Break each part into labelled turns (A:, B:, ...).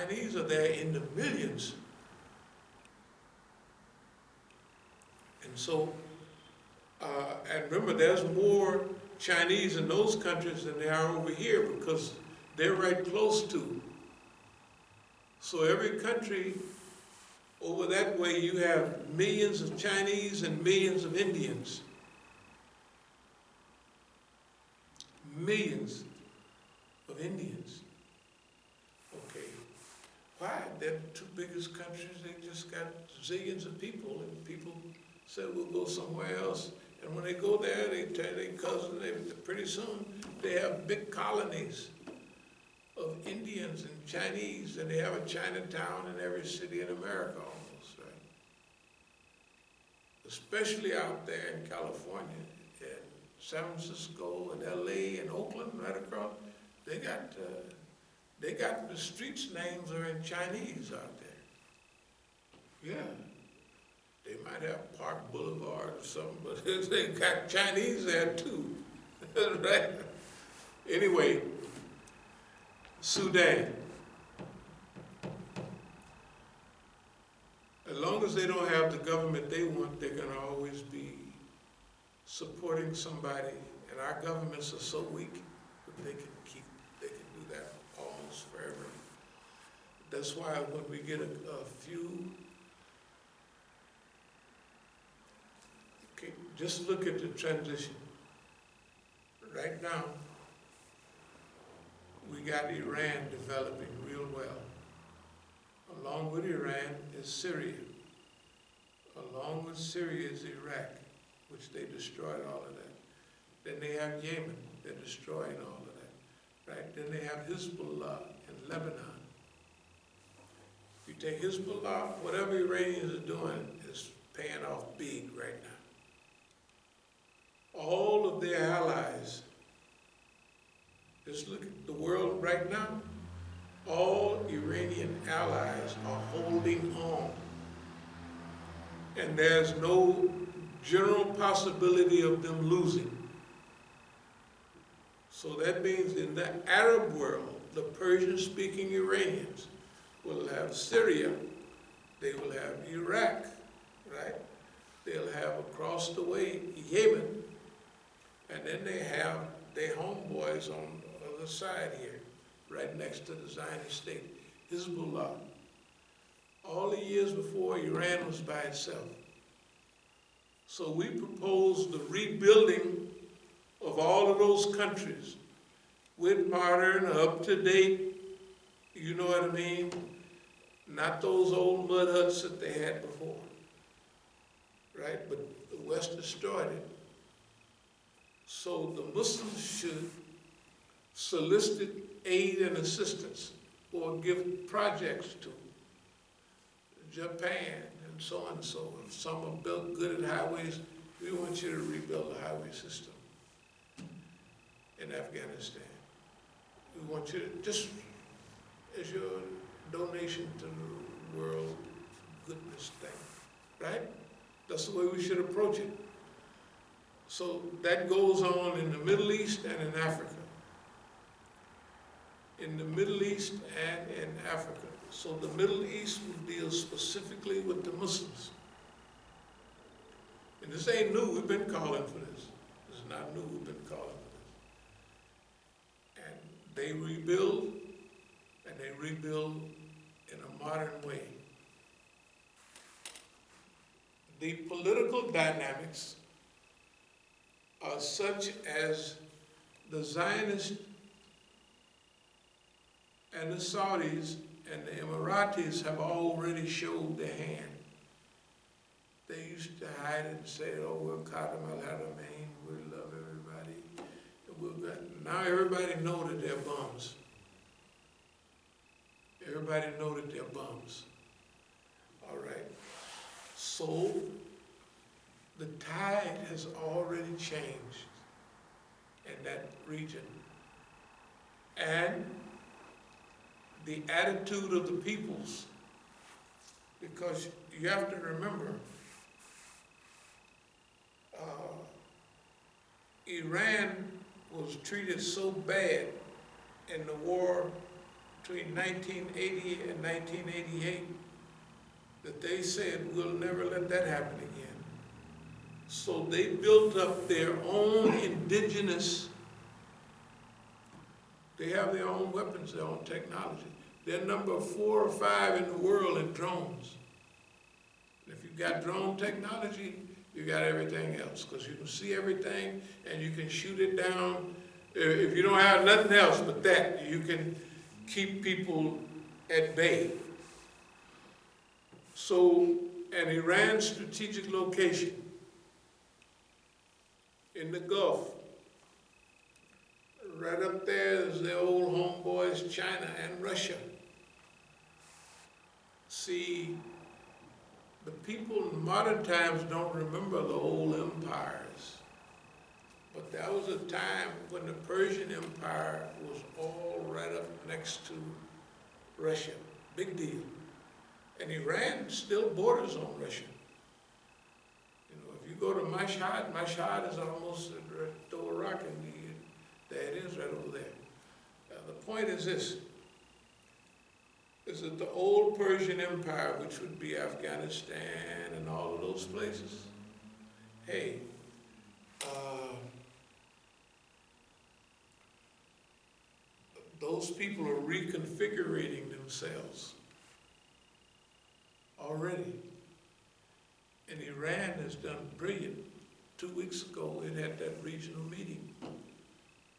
A: Chinese are there in the millions. And so, and remember, there's more Chinese in those countries than there are over here because they're right close to. So every country over that way, you have millions of Chinese and millions of Indians. Millions of Indians. Okay. Why? They're the two biggest countries. They just got zillions of people, and people say we'll go somewhere else. And when they go there, they tell their cousin, pretty soon they have big colonies of Indians and Chinese, and they have a Chinatown in every city in America almost, right? Especially out there in California, and San Francisco and LA and Oakland, right across, they got the streets names are in Chinese out there. Yeah. They might have Park Boulevard or something, but they got Chinese there too, right? Anyway, Sudan. As long as they don't have the government they want, they're going to always be supporting somebody. And our governments are so weak that they can do that almost forever. That's why when we get a few, okay, just look at the transition. Right now, we got Iran developing real well. Along with Iran is Syria. Along with Syria is Iraq, which they destroyed all of that. Then they have Yemen, they're destroying all of that, right? Then they have Hezbollah in Lebanon. You take Hezbollah, whatever Iranians are doing is paying off big right now. All of their allies, just look at the world right now, all Iranian allies are holding on. And there's no general possibility of them losing. So that means in the Arab world, the Persian-speaking Iranians will have Syria, they will have Iraq, right? They'll have across the way Yemen, and then they have their homeboys on the other side here, right next to the Zionist state, Hezbollah. All the years before, Iran was by itself. So we proposed the rebuilding of all of those countries with modern, up-to-date, you know what I mean? Not those old mud huts that they had before, right? But the West destroyed it. So the Muslims should solicit aid and assistance or give projects to Japan and so on and so on. Some are built good at highways. We want you to rebuild the highway system in Afghanistan. We want you to, just as your donation to the world goodness thing, right? That's the way we should approach it. So that goes on in the Middle East and in Africa. In the Middle East and in Africa. So the Middle East will deal specifically with the Muslims. And this ain't new, we've been calling for this. This is not new, we've been calling for this. And they rebuild in a modern way. The political dynamics are such as the Zionists and the Saudis and the Emiratis have already showed their hand. They used to hide and say, oh, we'll Qadim al-Haramain, we'll love everybody. Now everybody know that they're bums. Everybody know that they're bums. All right. So the tide has already changed in that region. And the attitude of the peoples, because you have to remember, Iran was treated so bad in the war between 1980 and 1988 that they said, we'll never let that happen again. So they built up their own indigenous, they have their own weapons, their own technology. They're number 4 or 5 in the world in drones. And if you've got drone technology, you got everything else, because you can see everything and you can shoot it down. If you don't have nothing else but that, you can keep people at bay. So, an Iran's strategic location in the Gulf, right up there is the old homeboys, China and Russia. See, the people in modern times don't remember the old empires. But that was a time when the Persian Empire was all right up next to Russia. Big deal. And Iran still borders on Russia. You know, if you go to Mashhad, Mashhad is almost, throw a rock and there it is right over there. The point is this, is that the old Persian Empire, which would be Afghanistan and all of those places, hey, those people are reconfiguring themselves already. And Iran has done brilliant. 2 weeks ago, it had that regional meeting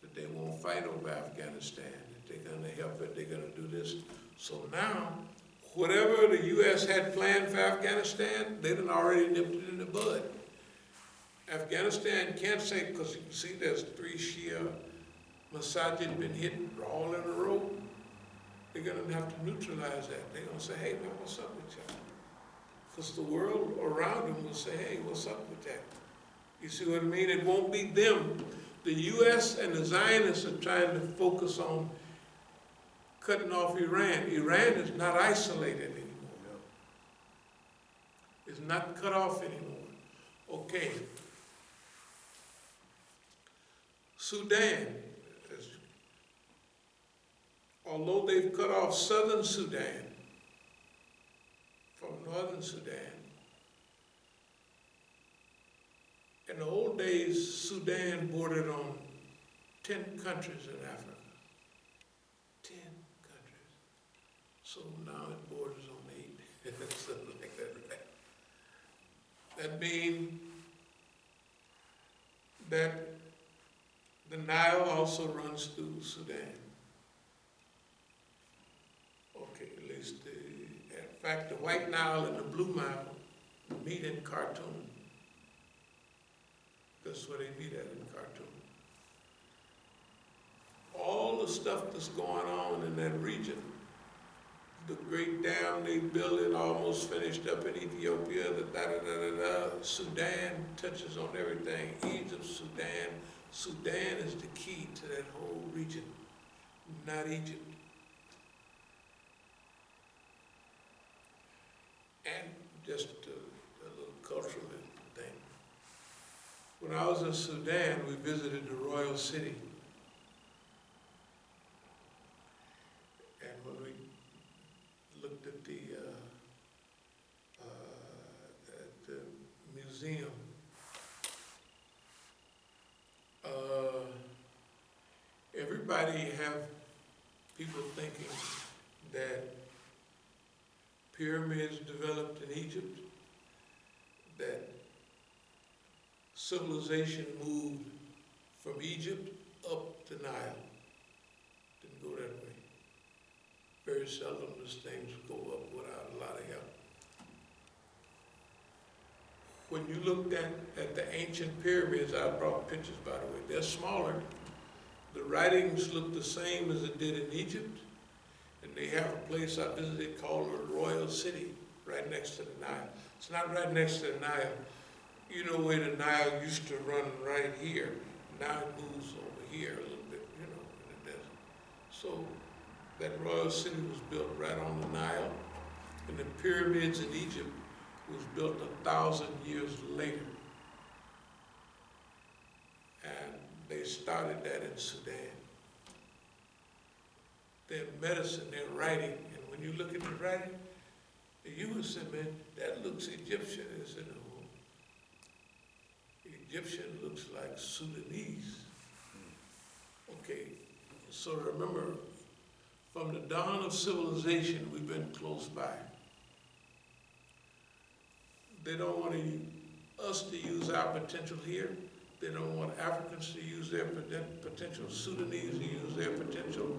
A: that they won't fight over Afghanistan, that they're gonna help it, they're gonna do this. So now, whatever the U.S. had planned for Afghanistan, they done already nipped it in the bud. Afghanistan can't say, because you can see there's 3 Shia Masjid been hit all in a row. They're gonna have to neutralize that. They're gonna say, hey man, what's up with y'all? Because the world around them will say, hey, what's up with that? You see what I mean? It won't be them. The U.S. and the Zionists are trying to focus on cutting off Iran. Iran is not isolated anymore. It's not cut off anymore. Okay. Sudan. Although they've cut off southern Sudan from northern Sudan, in the old days, Sudan bordered on 10 countries in Africa. 10 countries. So now it borders on 8. Something like that, right? That means that the Nile also runs through Sudan. Okay, at least in fact, the White Nile and the Blue Nile meet in Khartoum. That's where they meet at, in Khartoum. All the stuff that's going on in that region, the great dam they built it almost finished up in Ethiopia, the da-da-da-da-da. Sudan touches on everything. Egypt, Sudan. Sudan is the key to that whole region, not Egypt. And just a little cultural thing. When I was in Sudan, we visited the royal city. And when we looked at the museum, everybody have people thinking that pyramids developed in Egypt, that civilization moved from Egypt up to Nile. Didn't go that way. Very seldom does things go up without a lot of help. When you looked at the ancient pyramids, I brought pictures by the way, they're smaller. The writings look the same as it did in Egypt. And they have a place I visited called the Royal City, right next to the Nile. It's not right next to the Nile. You know where the Nile used to run right here. Now it moves over here a little bit, you know, in the desert. So that Royal City was built right on the Nile. And the pyramids in Egypt was built 1,000 years later. And they started that in Sudan. their medicine, their writing. And when you look at the writing, you would say, man, that looks Egyptian. I said, no, Egyptian looks like Sudanese. Okay, so remember, from the dawn of civilization, we've been close by. They don't want us to use our potential here. They don't want Africans to use their potential, Sudanese to use their potential,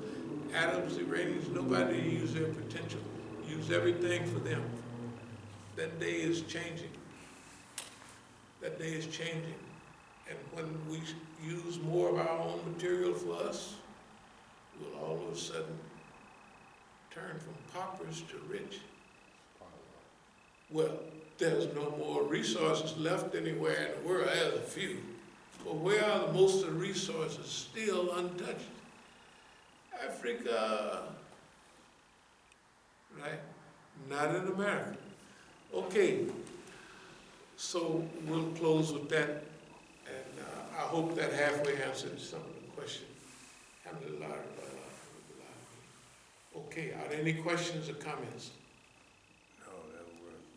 A: Arabs, Iranians, nobody to use their potential. Use everything for them. That day is changing. That day is changing. And when we use more of our own material for us, we'll all of a sudden turn from paupers to rich. Well, there's no more resources left anywhere in the world. There's a few. But where are most of the resources still untouched? Africa, right? Not in America. Okay, so we'll close with that. And I hope that halfway answered some of the questions. Alhamdulillah. Okay, are there any questions or comments?
B: No,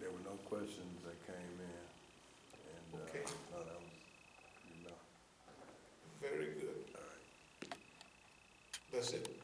B: there were no questions that came in. And,
A: okay.
B: No, that was,
A: Very good.
B: All right.
A: That's it.